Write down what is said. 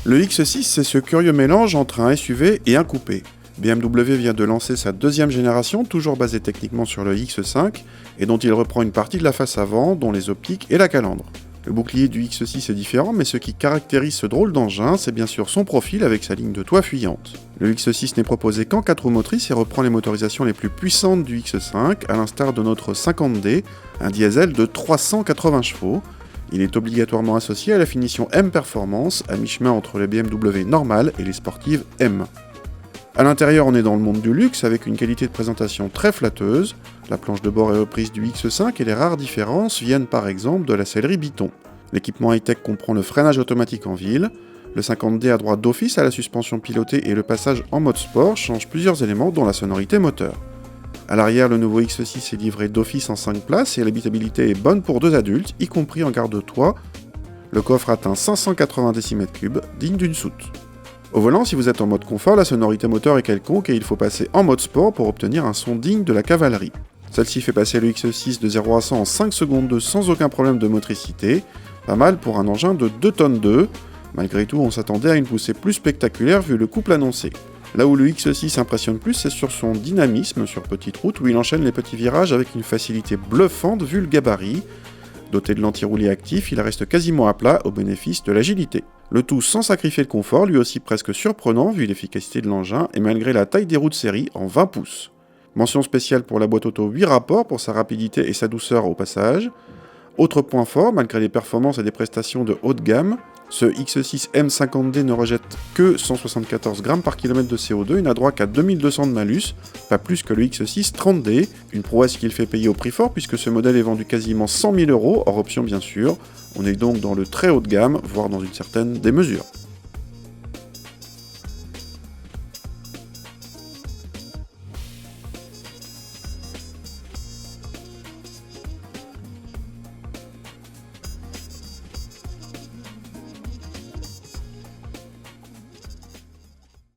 Le X6, c'est ce curieux mélange entre un SUV et un coupé. BMW vient de lancer sa deuxième génération, toujours basée techniquement sur le X5, et dont il reprend une partie de la face avant, dont les optiques et la calandre. Le bouclier du X6 est différent, mais ce qui caractérise ce drôle d'engin, c'est bien sûr son profil avec sa ligne de toit fuyante. Le X6 n'est proposé qu'en 4 roues motrices et reprend les motorisations les plus puissantes du X5, à l'instar de notre 50D, un diesel de 380 chevaux. Il est obligatoirement associé à la finition M Performance, à mi-chemin entre les BMW normales et les sportives M. A l'intérieur, on est dans le monde du luxe avec une qualité de présentation très flatteuse. La planche de bord est reprise du X5 et les rares différences viennent par exemple de la sellerie Biton. L'équipement high-tech comprend le freinage automatique en ville. Le 50D a droit d'office à la suspension pilotée et le passage en mode sport change plusieurs éléments dont la sonorité moteur. A l'arrière, le nouveau X6 est livré d'office en 5 places et l'habitabilité est bonne pour 2 adultes, y compris en garde-toit. Le coffre atteint 580 décimètres cubes, digne d'une soute. Au volant, si vous êtes en mode confort, la sonorité moteur est quelconque et il faut passer en mode sport pour obtenir un son digne de la cavalerie. Celle-ci fait passer le X6 de 0 à 100 en 5 secondes 2 sans aucun problème de motricité, pas mal pour un engin de 2 tonnes 2. Malgré tout, on s'attendait à une poussée plus spectaculaire vu le couple annoncé. Là où le X6 impressionne plus, c'est sur son dynamisme sur petite route où il enchaîne les petits virages avec une facilité bluffante vu le gabarit. Doté de l'anti-roulis actif, il reste quasiment à plat au bénéfice de l'agilité. Le tout sans sacrifier le confort, lui aussi presque surprenant vu l'efficacité de l'engin et malgré la taille des roues de série en 20 pouces. Mention spéciale pour la boîte auto 8 rapports pour sa rapidité et sa douceur au passage. Autre point fort, malgré les performances et des prestations de haut de gamme, ce X6 M50D ne rejette que 174 grammes par kilomètre de CO2 et n'a droit qu'à 2200 de malus, pas plus que le X6 30D, une prouesse qu'il fait payer au prix fort puisque ce modèle est vendu quasiment 100 000 €, hors option bien sûr. On est donc dans le très haut de gamme, voire dans une certaine démesure.